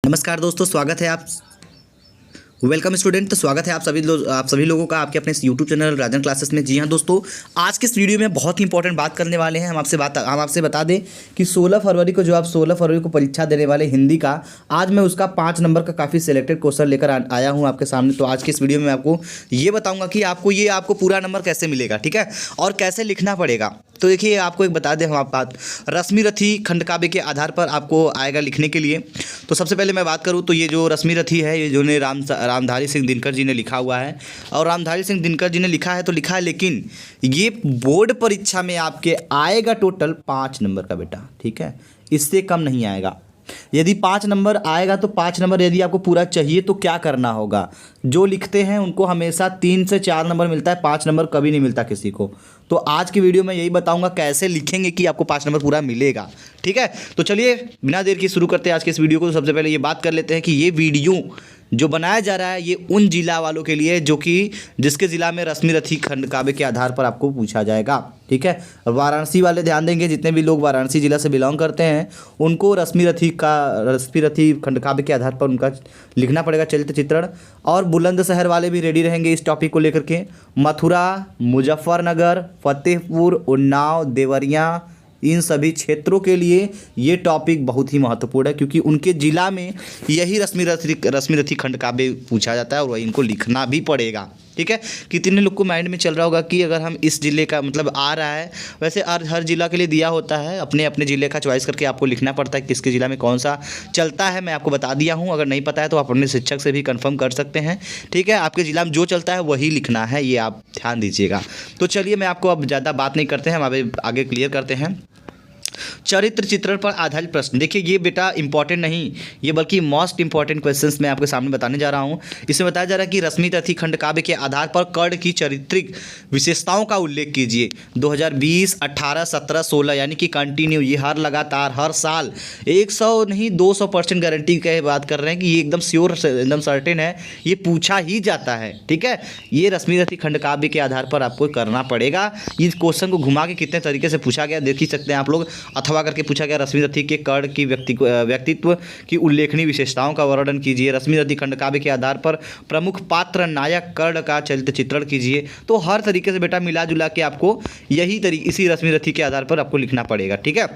नमस्कार दोस्तों, स्वागत है आप वेलकम स्टूडेंट। तो स्वागत है आप सभी लोगों का आपके अपने यूट्यूब चैनल राजन क्लासेस में। जी हाँ दोस्तों, आज के इस वीडियो में बहुत ही इंपॉर्टेंट बात करने वाले हैं। हम आपसे बता दें कि 16 फरवरी को आप 16 फरवरी को परीक्षा देने वाले हिंदी का, आज मैं उसका 5 नंबर का काफ़ी सिलेक्टेड क्वेश्चन लेकर आया हूँ आपके सामने। तो आज के इस वीडियो में आपको ये बताऊँगा कि आपको पूरा नंबर कैसे मिलेगा, ठीक है, और कैसे लिखना पड़ेगा। तो देखिए, आपको एक बता दें हम आप बात रश्मि रथी खंडकाव्य के आधार पर आपको आएगा लिखने के लिए। तो सबसे पहले मैं बात करूँ तो ये जो रश्मि रथी है, ये जो ने रामधारी सिंह दिनकर जी ने लिखा हुआ है। और रामधारी सिंह दिनकर जी ने लिखा है तो लिखा है, लेकिन ये बोर्ड परीक्षा में आपके आएगा टोटल 5 नंबर का बेटा, ठीक है, इससे कम नहीं आएगा। यदि 5 नंबर आएगा तो 5 नंबर यदि आपको पूरा चाहिए तो क्या करना होगा। जो लिखते हैं उनको हमेशा 3 से 4 नंबर मिलता है, 5 नंबर कभी नहीं मिलता किसी को। तो आज की वीडियो में यही बताऊंगा कैसे लिखेंगे कि आपको 5 नंबर पूरा मिलेगा, ठीक है। तो चलिए बिना देर के शुरू करते हैं आज के इस वीडियो को। तो सबसे पहले ये बात कर लेते हैं कि ये वीडियो जो बनाया जा रहा है ये उन जिला वालों के लिए जो कि जिसके ज़िला में रश्मि रथी खंडकाव्य के आधार पर आपको पूछा जाएगा, ठीक है। वाराणसी वाले ध्यान देंगे, जितने भी लोग वाराणसी जिला से बिलोंग करते हैं उनको रश्मि रथी खंडकाव्य के आधार पर उनका लिखना पड़ेगा चरित्र चित्रण। और बुलंदशहर वाले भी रेडी रहेंगे इस टॉपिक को लेकर के। मथुरा, मुजफ्फरनगर, फतेहपुर, उन्नाव, देवरिया, इन सभी क्षेत्रों के लिए ये टॉपिक बहुत ही महत्वपूर्ण है, क्योंकि उनके ज़िला में यही रश्मि रथी खंडकाव्य पूछा जाता है और वही इनको लिखना भी पड़ेगा, ठीक है। कितने लोग को माइंड में चल रहा होगा कि अगर हम इस ज़िले का मतलब आ रहा है, वैसे हर ज़िला के लिए दिया होता है, अपने अपने ज़िले का चॉइस करके आपको लिखना पड़ता है किसके ज़िला में कौन सा चलता है। मैं आपको बता दिया हूँ, अगर नहीं पता है तो आप अपने शिक्षक से भी कंफर्म कर सकते हैं, ठीक है। आपके ज़िला में जो चलता है वही लिखना है, ये आप ध्यान दीजिएगा। तो चलिए मैं आपको अब ज़्यादा बात नहीं करते हैं, हम आगे क्लियर करते हैं। चरित्र चित्रण पर आधारित प्रश्न। देखिए, ये बेटा इंपॉर्टेंट नहीं, ये बल्कि मोस्ट इंपॉर्टेंट क्वेश्चंस मैं आपके सामने बताने जा रहा हूँ। इसमें बताया जा रहा है कि रश्मि रथी खंडकाव्य के आधार पर कर्ण की चारित्रिक विशेषताओं का उल्लेख कीजिए। 2020, 18, 17, 16 यानी कि कंटिन्यू, ये हर लगातार हर साल 100 नहीं 200% गारंटी की बात कर रहे हैं कि ये एकदम श्योर एकदम सर्टेन है, ये पूछा ही जाता है, ठीक है। ये रश्मि रथी खंडकाव्य के आधार पर आपको करना पड़ेगा। इस क्वेश्चन को घुमा के कितने तरीके से पूछा गया देख ही सकते हैं आप लोग। अथवा करके पूछा गया, रश्मि रथी के कर्ण की व्यक्तित्व की उल्लेखनीय विशेषताओं का वर्णन कीजिए। रश्मि रथी खंडकाव्य के आधार पर प्रमुख पात्र नायक कर्ण का चरित्र चित्रण कीजिए। तो हर तरीके से बेटा मिला जुला के आपको इसी रश्मि रथी के आधार पर आपको लिखना पड़ेगा, ठीक है।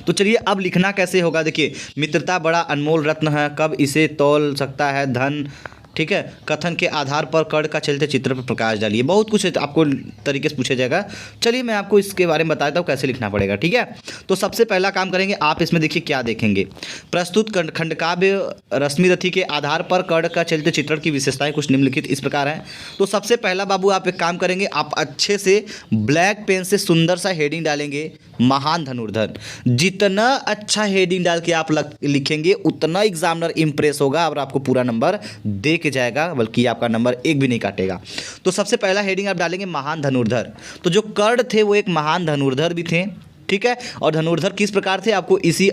तो चलिए अब लिखना कैसे होगा। देखिए, मित्रता बड़ा अनमोल रत्न है, कब इसे तौल सकता है धन, ठीक है। कथन के आधार पर कर्ण का चरित्र चित्र पर प्रकाश डालिए। बहुत कुछ आपको तरीके से पूछा जाएगा। चलिए मैं आपको इसके बारे में बताता हूँ कैसे लिखना पड़ेगा, ठीक है। तो सबसे पहला काम करेंगे, आप इसमें देखिए क्या देखेंगे। प्रस्तुत खंडकाव्य रश्मि रथी के आधार पर कर्ण का चरित्र चित्रण की विशेषताएं कुछ निम्नलिखित इस प्रकार हैं। तो सबसे पहला बाबू आप एक काम करेंगे, आप अच्छे से ब्लैक पेन से सुंदर सा हेडिंग डालेंगे, महान धनुर्धर। जितना अच्छा हेडिंग डाल के आप लिखेंगे उतना एग्जामिनर इंप्रेस होगा और आपको पूरा नंबर दे के जाएगा, बल्कि आपका नंबर एक भी नहीं काटेगा। तो सबसे पहला हेडिंग आप डालेंगे महान धनुर्धर। तो जो कर्ण थे वो एक महान धनुर्धर भी थे, ठीक है। और धनुर्धर किस प्रकार थे आपको इसी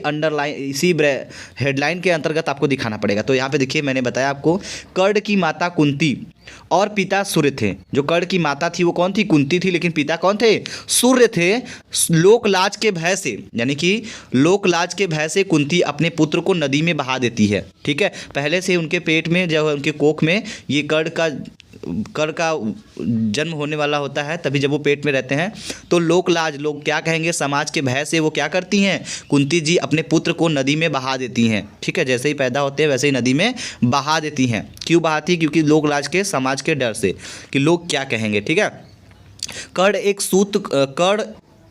हेडलाइन के अंतर्गत आपको दिखाना पड़ेगा। तो यहाँ पे देखिए, मैंने बताया आपको कर्ण की माता कुंती और पिता सूर्य थे। जो कर्ण की माता थी वो कौन थी, कुंती थी, लेकिन पिता कौन थे, सूर्य थे। लोकलाज के भय से, यानी कि लोकलाज के भय से कुंती अपने पुत्र को नदी में बहा देती है, ठीक है। पहले से उनके पेट में, जब उनके कोख में ये कर्ण का जन्म होने वाला होता है, तभी जब वो पेट में रहते हैं तो लोकलाज, लोग क्या कहेंगे, समाज के भय से वो क्या करती हैं, कुंती जी अपने पुत्र को नदी में बहा देती हैं, ठीक है। जैसे ही पैदा होते हैं वैसे ही नदी में बहा देती हैं। क्यों बहाती, क्योंकि लोकलाज के समाज के डर से कि लोग क्या कहेंगे, ठीक है। कर्ण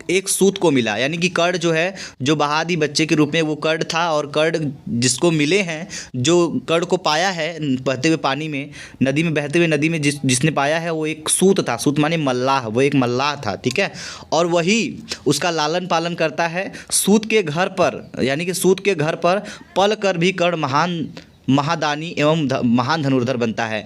एक सूत को मिला, यानी कि कर्ण जो है, जो बहादी बच्चे के रूप में वो कर्ण था, और कर्ण जिसको मिले हैं, जो कर्ण को पाया है बहते हुए पानी में, नदी में बहते हुए नदी में जिसने पाया है वो एक सूत था। सूत माने मल्लाह, वो एक मल्लाह था, ठीक है। और वही उसका लालन पालन करता है। सूत के घर पर, यानी कि सूत के घर पर पल कर भी कर्ण महादानी एवं महान धनुर्धर बनता है।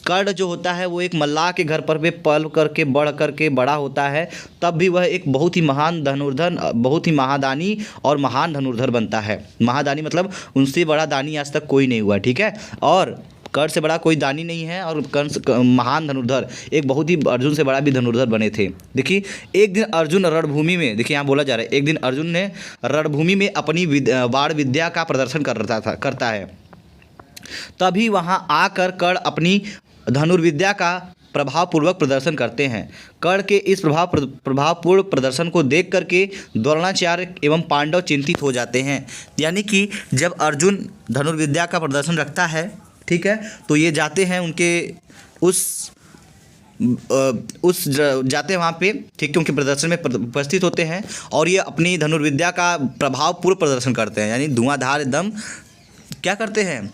कर्ण जो होता है वो एक मल्लाह के घर पर भी पल करके बढ़ करके बड़ा होता है, तब भी वह एक बहुत ही महान धनुर्धर, बहुत ही महादानी और महान धनुर्धर बनता है। महादानी मतलब उनसे बड़ा दानी आज तक कोई नहीं हुआ, ठीक है। और कर्ण से बड़ा कोई दानी नहीं है और कर्ण महान धनुर्धर, एक बहुत ही अर्जुन से बड़ा भी धनुर्धर बने थे। देखिए एक दिन अर्जुन रणभूमि में, देखिए यहाँ बोला जा रहा है एक दिन अर्जुन ने रणभूमि में अपनी बाण विद्या का प्रदर्शन करता है। तभी वहाँ आकर कर्ण अपनी धनुर्विद्या का प्रभावपूर्वक प्रदर्शन करते हैं। कर्ण के इस प्रभावपूर्ण प्रदर्शन को देख करके द्रोणाचार्य एवं पांडव चिंतित हो जाते हैं। यानी कि जब अर्जुन धनुर्विद्या का प्रदर्शन रखता है, ठीक है, तो ये जाते हैं उनके जाते हैं वहाँ पे, ठीक है, उनके प्रदर्शन में उपस्थित होते हैं और ये अपनी धनुर्विद्या का प्रभावपूर्ण प्रदर्शन करते हैं। यानी धुआंधार एकदम क्या करते हैं,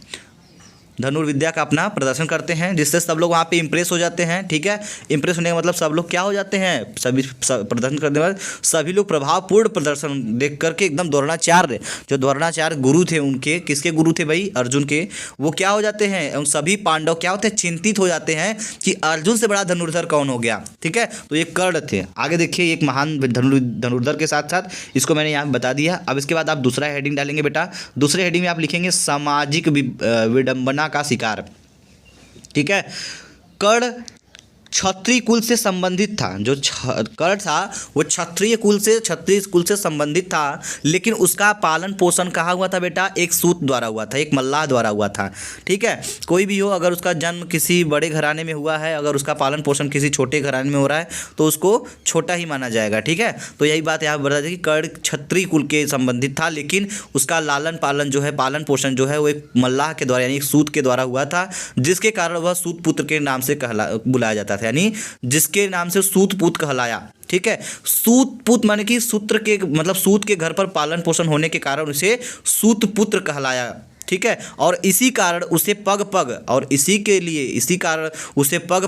धनुर्विद्या का अपना प्रदर्शन करते हैं, जिससे सब लोग वहाँ पे इंप्रेस हो जाते हैं। ठीक है, इंप्रेस होने का मतलब सब लोग क्या हो जाते हैं, सभी प्रदर्शन करने वाले सभी लोग प्रभावपूर्ण प्रदर्शन देख करके एकदम द्रोणाचार्य, जो द्रोणाचार्य गुरु थे उनके, किसके गुरु थे भाई, अर्जुन के, वो क्या हो जाते हैं, उन सभी पांडव क्या होते हैं, चिंतित हो जाते हैं कि अर्जुन से बड़ा धनुर्धर कौन हो गया। ठीक है, तो ये कर्ण थे। आगे देखिए एक महान धनुर्धर के साथ साथ, इसको मैंने यहाँ बता दिया। अब इसके बाद आप दूसरा हेडिंग डालेंगे बेटा। दूसरे हेडिंग में आप लिखेंगे सामाजिक विडंबना का शिकार। ठीक है, कर्ण क्षत्रिय कुल से संबंधित था। जो कर्ण था वो क्षत्रिय कुल से संबंधित था, लेकिन उसका पालन पोषण कहाँ हुआ था बेटा, एक सूत द्वारा हुआ था, एक मल्लाह द्वारा हुआ था। ठीक है, कोई भी हो, अगर उसका जन्म किसी बड़े घराने में हुआ है, अगर उसका पालन पोषण किसी छोटे घराने में हो रहा है तो उसको छोटा ही माना जाएगा। ठीक है, तो यही बात यहाँ बता दें कि कर्ण क्षत्रिय कुल के संबंधित था, लेकिन उसका लालन पालन जो है, पालन पोषण जो है वो एक मल्लाह के द्वारा यानी एक सूत के द्वारा हुआ था, जिसके कारण वह सूत पुत्र के नाम से बुलाया जाता था, यानी जिसके नाम से सूत पुत्र कहलाया। ठीक है, सूत पुत्र माने कि सूत्र के मतलब सूत के घर पर पालन पोषण होने के कारण उसे सूत पुत्र कहलाया। ठीक है, और इसी कारण उसे पग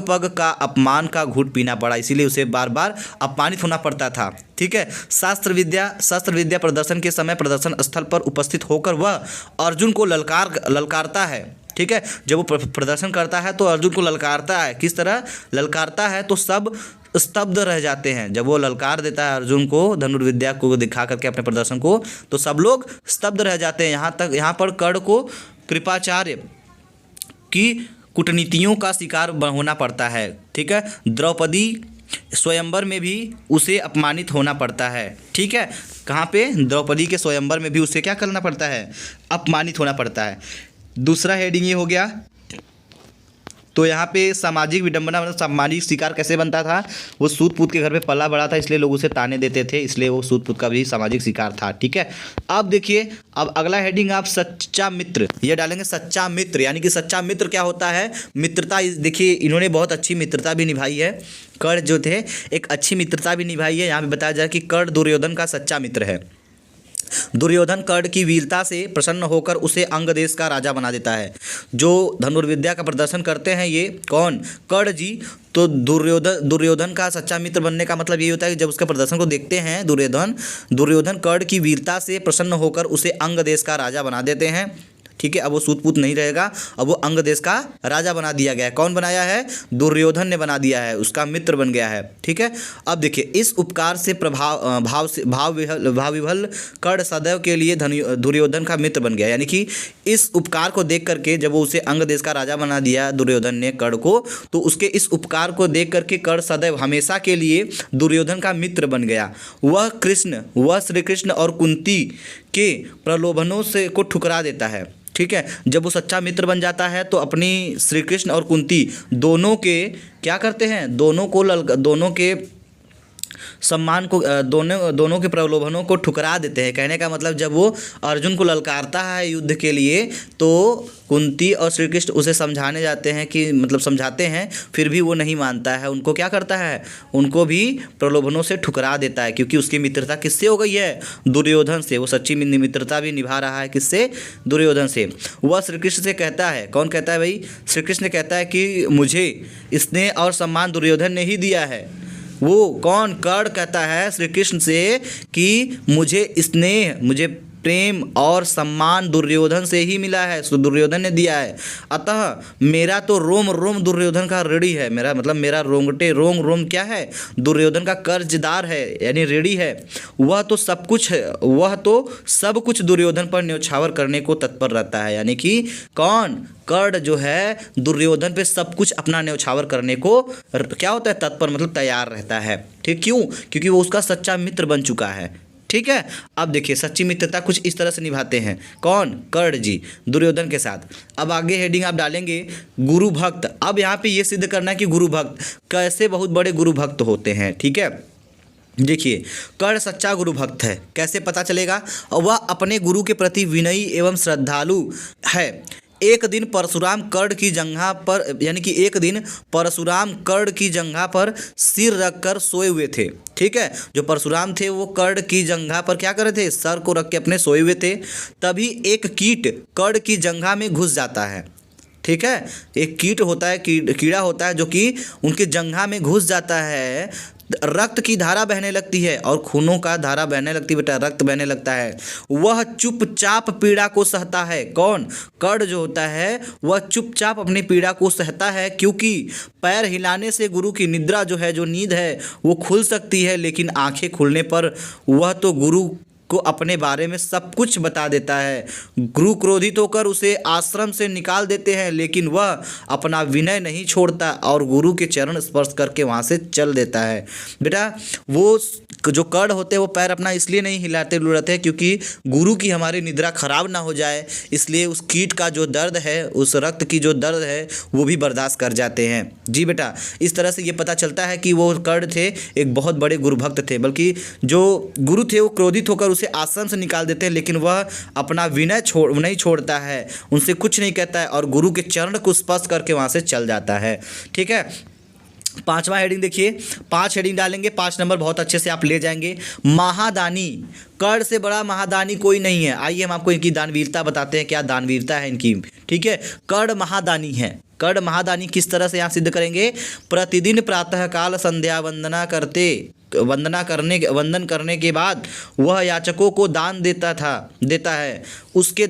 पग का अपमान का घूंट पीना पड़ा, इसीलिए उसे बार बार अपमानित होना पड़ता था। ठीक है, शस्त्र विद्या प्रदर्शन के समय प्रदर्शन स्थल पर उपस्थित होकर वह अर्जुन को ललकारता है। ठीक है, जब वो प्रदर्शन करता है तो अर्जुन को ललकारता है। किस तरह ललकारता है, तो सब स्तब्ध रह जाते हैं। जब वो ललकार देता है अर्जुन को धनुर्विद्या को दिखा करके अपने प्रदर्शन को, तो सब लोग स्तब्ध रह जाते हैं। यहाँ पर कर्ण को कृपाचार्य की कूटनीतियों का शिकार होना पड़ता है। ठीक है, द्रौपदी स्वयंवर में भी उसे अपमानित होना पड़ता है। ठीक है, कहाँ पे, द्रौपदी के स्वयंवर में भी उसे क्या करना पड़ता है, अपमानित होना पड़ता है। दूसरा हेडिंग ये हो गया। तो यहाँ पे सामाजिक विडंबना मतलब सामाजिक शिकार कैसे बनता था, वो सूत पुत्र के घर पे पला बड़ा था, इसलिए लोग उसे ताने देते थे, इसलिए वो सूत पुत्र का भी सामाजिक शिकार था। ठीक है, अब देखिए, अब अगला हेडिंग आप सच्चा मित्र ये डालेंगे। सच्चा मित्र यानी कि सच्चा मित्र क्या होता है, मित्रता। देखिए इन्होंने बहुत अच्छी मित्रता भी निभाई है, कर्ण जो थे एक अच्छी मित्रता भी निभाई है। यहाँ पे बताया जाए कि कर्ण दुर्योधन का सच्चा मित्र है। दुर्योधन कर्ण की वीरता से प्रसन्न होकर उसे अंग देश का राजा बना देता है। जो धनुर्विद्या का प्रदर्शन करते हैं ये कौन, कर्ण जी, तो दुर्योधन का सच्चा मित्र बनने का मतलब ये होता है कि जब उसके प्रदर्शन को देखते हैं दुर्योधन कर्ण की वीरता से प्रसन्न होकर उसे अंग देश का राजा बना देते हैं। ठीक है, अब वो सूतपुत नहीं रहेगा, अब वो अंग देश का राजा बना दिया गया है। कौन बनाया है, दुर्योधन ने बना दिया है, उसका मित्र बन गया है। ठीक है, अब देखिए इस उपकार से भाव विभल कर्ण सदैव के लिए दुर्योधन का मित्र बन गया। यानी कि इस उपकार को देख करके जब वो उसे अंग देश का राजा बना दिया दुर्योधन ने कर्ण को, तो उसके इस उपकार को देख करके कर्ण सदैव हमेशा के लिए दुर्योधन का मित्र बन गया। वह श्री कृष्ण और कुंती के प्रलोभनों से को ठुकरा देता है। ठीक है, जब वो सच्चा मित्र बन जाता है तो अपनी श्री कृष्ण और कुंती दोनों के क्या करते हैं, दोनों के सम्मान को दोनों के प्रलोभनों को ठुकरा देते हैं। कहने का मतलब जब वो अर्जुन को ललकारता है युद्ध के लिए, तो कुंती और श्री कृष्ण उसे समझाने जाते हैं कि मतलब समझाते हैं, फिर भी वो नहीं मानता है। उनको क्या करता है, उनको भी प्रलोभनों से ठुकरा देता है, क्योंकि उसकी मित्रता किससे हो गई है, दुर्योधन से। वो सच्ची मित्रता भी निभा रहा है किससे, दुर्योधन से। वह श्री कृष्ण से कहता है, कौन कहता है भाई, श्री कृष्ण कहता है कि मुझे स्नेह और सम्मान दुर्योधन ने ही दिया है। वो कौन, कर्ण कहता है श्री कृष्ण से कि मुझे प्रेम और सम्मान दुर्योधन से ही मिला है, सो दुर्योधन ने दिया है। अतः मेरा तो रोम रोम दुर्योधन का ऋणी है, मेरा मतलब मेरा रोंगटे रोम रोम क्या है, दुर्योधन का कर्जदार है यानी ऋणी है। वह तो सब कुछ दुर्योधन पर न्यौछावर करने को तत्पर रहता है, यानी कि कौन, कर्ण जो है दुर्योधन पे सब कुछ अपना न्यौछावर करने को क्या होता है, तत्पर मतलब तैयार रहता है। ठीक, क्यों? क्योंकि वो उसका सच्चा मित्र बन चुका है। ठीक है, अब देखिए सच्ची मित्रता कुछ इस तरह से निभाते हैं, कौन, कर्ण जी दुर्योधन के साथ। अब आगे हेडिंग आप डालेंगे गुरु भक्त। अब यहाँ पे ये सिद्ध करना है कि गुरु भक्त कैसे बहुत बड़े गुरु भक्त होते हैं। ठीक है, देखिए कर्ण सच्चा गुरु भक्त है, कैसे पता चलेगा, वह अपने गुरु के प्रति विनयी एवं श्रद्धालु है। एक दिन परशुराम कर्ण की जंघा पर, यानी कि एक दिन परशुराम कर्ण की जंघा पर सिर रखकर सोए हुए थे। ठीक है, जो परशुराम थे वो कर्ण की जंघा पर क्या कर रहे थे, सर को रख के अपने सोए हुए थे। तभी एक कीट कर्ण की जंघा में घुस जाता है। ठीक है, एक कीट होता है, कीड़ा होता है जो कि उनके जंघा में घुस जाता है। रक्त की धारा बहने लगती है और खूनों का धारा बहने लगती है, बेटा रक्त बहने लगता है। वह चुपचाप पीड़ा को सहता है, कौन, कर्ण जो होता है वह चुपचाप अपनी पीड़ा को सहता है, क्योंकि पैर हिलाने से गुरु की निद्रा जो है, जो नींद है वो खुल सकती है, लेकिन आंखें खुलने पर वह तो गुरु को अपने बारे में सब कुछ बता देता है। गुरु क्रोधित होकर उसे आश्रम से निकाल देते हैं, लेकिन वह अपना विनय नहीं छोड़ता और गुरु के चरण स्पर्श करके वहाँ से चल देता है। बेटा वो जो कर्ण होते हैं वो पैर अपना इसलिए नहीं हिलाते डुलाते हैं क्योंकि गुरु की हमारी निद्रा खराब ना हो जाए, इसलिए उस कीट का जो दर्द है, उस रक्त की जो दर्द है वो भी बर्दाश्त कर जाते हैं। जी बेटा, इस तरह से ये पता चलता है कि वो कर्ण थे एक बहुत बड़े गुरु भक्त थे, बल्कि जो गुरु थे वो क्रोधित होकर उसे आश्रम से निकाल देते हैं, लेकिन वह अपना विनय नहीं छोड़ता है, उनसे कुछ नहीं कहता है और गुरु के चरण को स्पर्श करके वहाँ से चल जाता है। ठीक है, पांचवा हेडिंग देखिए, 5 हेडिंग डालेंगे, 5 नंबर बहुत अच्छे से आप ले जाएंगे। महादानी, कर्ण से बड़ा महादानी कोई नहीं है। आइए हम आपको इनकी दानवीरता बताते हैं, क्या दानवीरता है इनकी। ठीक है, कर्ण महादानी है। कर्ण महादानी किस तरह से यहाँ सिद्ध करेंगे, प्रतिदिन प्रातःकाल संध्या वंदन करने के बाद वह याचकों को दान देता है। उसके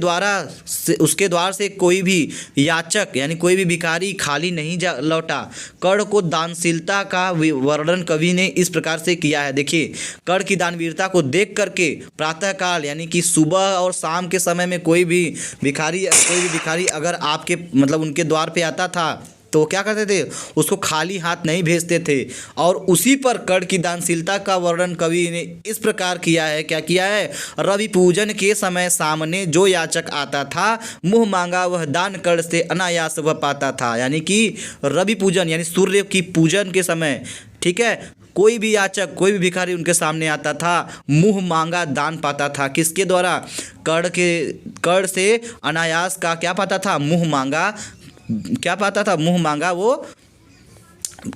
द्वार से कोई भी याचक यानी कोई भी भिखारी खाली नहीं लौटा। कर्ण को दानशीलता का वर्णन कवि ने इस प्रकार से किया है। देखिए कर्ण की दानवीरता को देख करके प्रातःकाल यानी कि सुबह और शाम के समय में कोई भी भिखारी अगर आपके मतलब उनके द्वार पे आता था तो क्या करते थे, उसको खाली हाथ नहीं भेजते थे। और उसी पर कर्ण की दानशीलता का वर्णन कवि ने इस प्रकार किया है, क्या किया है, रवि पूजन के समय सामने जो याचक आता था मुंह मांगा वह दान कर्ण से अनायास वह पाता था। यानी कि रवि पूजन यानी सूर्य की पूजन के समय, ठीक है, कोई भी याचक कोई भी भिखारी उनके सामने आता था, मुंह मांगा दान पाता था। किसके द्वारा, कर्ण से अनायास का क्या पाता था, मुंह मांगा वो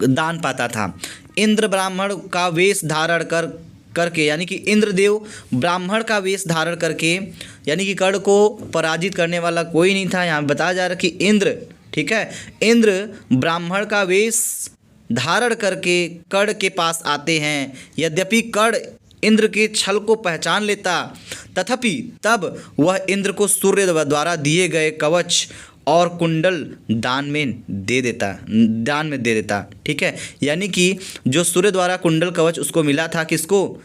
दान पाता था। इंद्र ब्राह्मण का वेश धारण करके यानी कि इंद्रदेव ब्राह्मण का वेश धारण करके, यानी कि कर्ण को पराजित करने वाला कोई नहीं था। यहाँ बताया जा रहा है कि इंद्र, ठीक है, इंद्र ब्राह्मण का वेश धारण करके कर्ण के पास आते हैं। यद्यपि कर्ण इंद्र के छल को पहचान लेता, तथापि तब वह इंद्र को सूर्य द्वारा दिए गए कवच और कुंडल दान में दे देता। ठीक है, यानी कि जो सूर्य द्वारा कुंडल कवच उसको मिला था, किसको,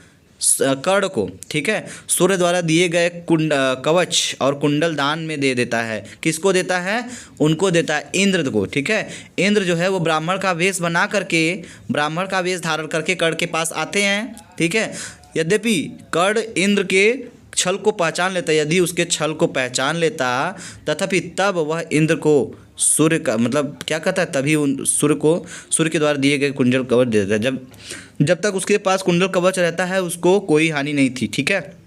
कर्ण को। ठीक है, सूर्य द्वारा दिए गए कवच और कुंडल दान में दे देता है। किसको देता है, उनको देता है, इंद्र को। ठीक है, इंद्र जो है वो ब्राह्मण का वेश धारण करके कर्ण के पास आते हैं। ठीक है, यद्यपि कर्ण इंद्र के छल को पहचान लेता, यदि उसके छल को पहचान लेता, तथापि तब वह इंद्र को सूर्य का मतलब क्या कहता है, तभी सूर्य के द्वारा दिए गए कुंडल कवच दे देता है। जब तक उसके पास कुंडल कवच रहता है उसको कोई हानि नहीं थी। ठीक है,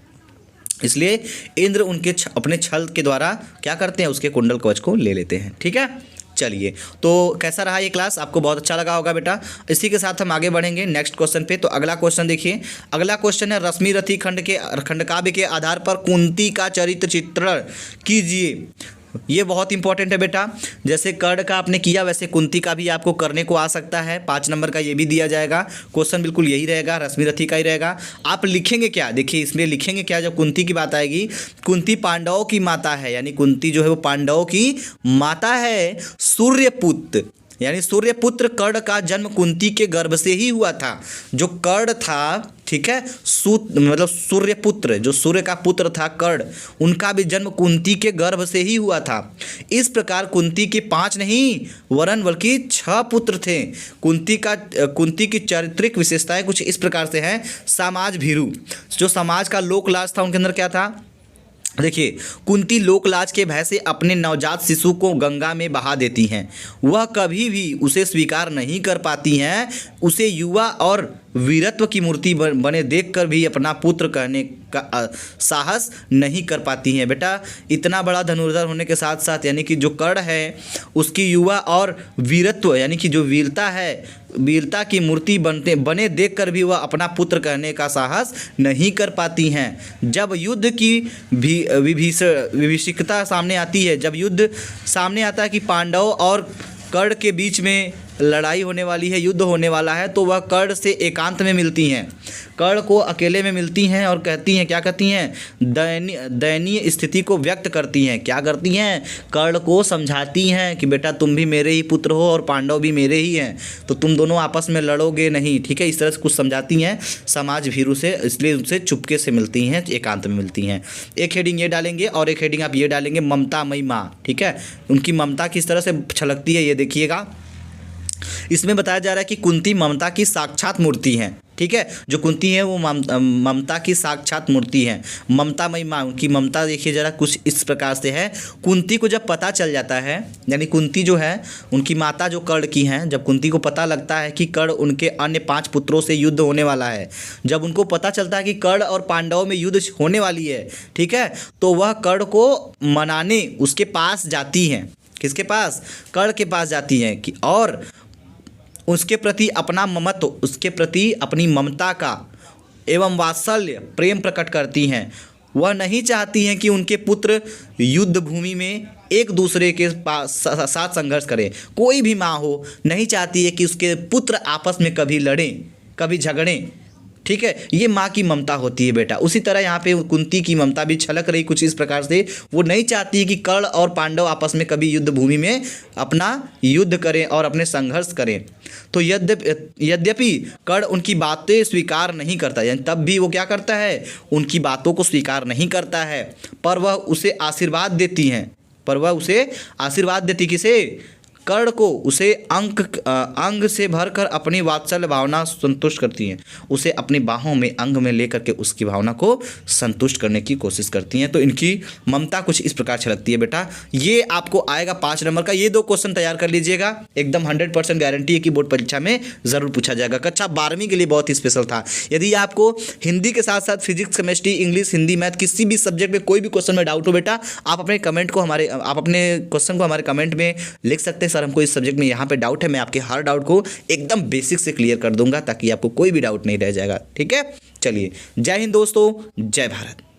इसलिए इंद्र उनके अपने छल के द्वारा क्या करते हैं, उसके कुंडल कवच को ले लेते हैं। ठीक है, चलिए, तो कैसा रहा ये क्लास, आपको बहुत अच्छा लगा होगा बेटा। इसी के साथ हम आगे बढ़ेंगे नेक्स्ट क्वेश्चन पे। तो अगला क्वेश्चन देखिए, अगला क्वेश्चन है रश्मि रथी खंड काव्य के आधार पर कुंती का चरित्र चित्रण कीजिए। ये बहुत इंपॉर्टेंट है बेटा। जैसे कर्ण का आपने किया वैसे कुंती का भी आपको करने को आ सकता है। 5 नंबर का ये भी दिया जाएगा। क्वेश्चन बिल्कुल यही रहेगा, रश्मि रथी का ही रहेगा। आप लिखेंगे क्या, देखिए इसमें लिखेंगे क्या, जब कुंती की बात आएगी, कुंती पांडवों की माता है, यानी कुंती जो है वो पांडवों की माता है। सूर्यपुत्र यानी सूर्यपुत्र कर्ण का जन्म कुंती के गर्भ से ही हुआ था। जो कर्ण था, ठीक है, मतलब सूर्यपुत्र, जो सूर्य का पुत्र था कर्ण, उनका भी जन्म कुंती के गर्भ से ही हुआ था। इस प्रकार कुंती के 5 नहीं वरन बल्कि 6 पुत्र थे। कुंती की चारित्रिक विशेषताएं कुछ इस प्रकार से हैं। समाज भीरु, जो समाज का लोकलाज था उनके अंदर क्या था, देखिए, कुंती लोकलाज के भय से अपने नवजात शिशु को गंगा में बहा देती हैं। वह कभी भी उसे स्वीकार नहीं कर पाती हैं। उसे युवा और वीरत्व की मूर्ति बने देखकर भी अपना पुत्र कहने का साहस नहीं कर पाती हैं। बेटा, इतना बड़ा धनुर्धर होने के साथ साथ यानी कि जो कर्ण है उसकी युवा और वीरत्व यानी कि जो वीरता है, वीरता की मूर्ति बने देखकर भी वह अपना पुत्र कहने का साहस नहीं कर पाती हैं। जब युद्ध की विभीषिकता सामने आती है, जब युद्ध सामने आता है कि पांडव और कर्ण के बीच में लड़ाई होने वाली है, युद्ध होने वाला है, तो वह कर्ण से एकांत में मिलती हैं, कर्ण को अकेले में मिलती हैं और कहती हैं, क्या कहती हैं, दयनीय स्थिति को व्यक्त करती हैं। क्या करती हैं, कर्ण को समझाती हैं कि बेटा तुम भी मेरे ही पुत्र हो और पांडव भी मेरे ही हैं, तो तुम दोनों आपस में लड़ोगे नहीं, ठीक है, इस तरह से कुछ समझाती हैं समाज भीरु से, इसलिए उनसे चुपके से मिलती हैं, एकांत में मिलती हैं। एक हेडिंग ये डालेंगे और एक हेडिंग आप ये डालेंगे, ममतामयी माँ, ठीक है, उनकी ममता किस तरह से छलकती है ये देखिएगा। इसमें बताया जा रहा है कि कुंती ममता की साक्षात मूर्ति है, ठीक है, जो कुंती है वो ममता की साक्षात मूर्ति है। ममतामयी माँ, उनकी ममता देखिए जरा कुछ इस प्रकार से है। कुंती को जब पता चल जाता है, यानी कुंती जो है उनकी माता जो कर्ण की हैं, जब कुंती को पता लगता है कि कर्ण उनके अन्य 5 पुत्रों से युद्ध होने वाला है, जब उनको पता चलता है कि कर्ण और पांडवों में युद्ध होने वाली है, ठीक है, तो वह कर्ण को मनाने उसके पास जाती हैं। किसके पास, कर्ण के पास जाती हैं कि और उसके प्रति अपना ममत्व, उसके प्रति अपनी ममता का एवं वात्सल्य प्रेम प्रकट करती हैं। वह नहीं चाहती हैं कि उनके पुत्र युद्ध भूमि में एक दूसरे के साथ संघर्ष करें। कोई भी माँ हो नहीं चाहती है कि उसके पुत्र आपस में कभी लड़ें, कभी झगड़ें, ठीक है, ये माँ की ममता होती है बेटा। उसी तरह यहाँ पे कुंती की ममता भी छलक रही कुछ इस प्रकार से। वो नहीं चाहती है कि कर्ण और पांडव आपस में कभी युद्ध भूमि में अपना युद्ध करें और अपने संघर्ष करें। तो यद्यपि कर्ण उनकी बातें स्वीकार नहीं करता, यानी तब भी वो क्या करता है, उनकी बातों को स्वीकार नहीं करता है, पर वह उसे आशीर्वाद देती हैं, किसे, कर्ण को, उसे अंग से भरकर अपनी वात्सल्य भावना संतुष्ट करती हैं, उसे अपनी बाहों में अंग में लेकर के उसकी भावना को संतुष्ट करने की कोशिश करती हैं। तो इनकी ममता कुछ इस प्रकार छलकती है बेटा। ये आपको आएगा 5 नंबर का। ये 2 क्वेश्चन तैयार कर लीजिएगा, एकदम 100% गारंटी है कि बोर्ड परीक्षा में ज़रूर पूछा जाएगा। कक्षा 12वीं के लिए बहुत ही स्पेशल था। यदि आपको हिंदी के साथ साथ physics, chemistry, English, Hindi, math किसी भी सब्जेक्ट में कोई भी क्वेश्चन में डाउट हो बेटा, आप अपने क्वेश्चन को हमारे कमेंट में लिख सकते हैं, सर हमको इस सब्जेक्ट में यहाँ पे डाउट है। मैं आपके हर डाउट को एकदम बेसिक से क्लियर कर दूंगा ताकि आपको कोई भी डाउट नहीं रह जाएगा, ठीक है। चलिए, जय हिंद दोस्तों, जय भारत।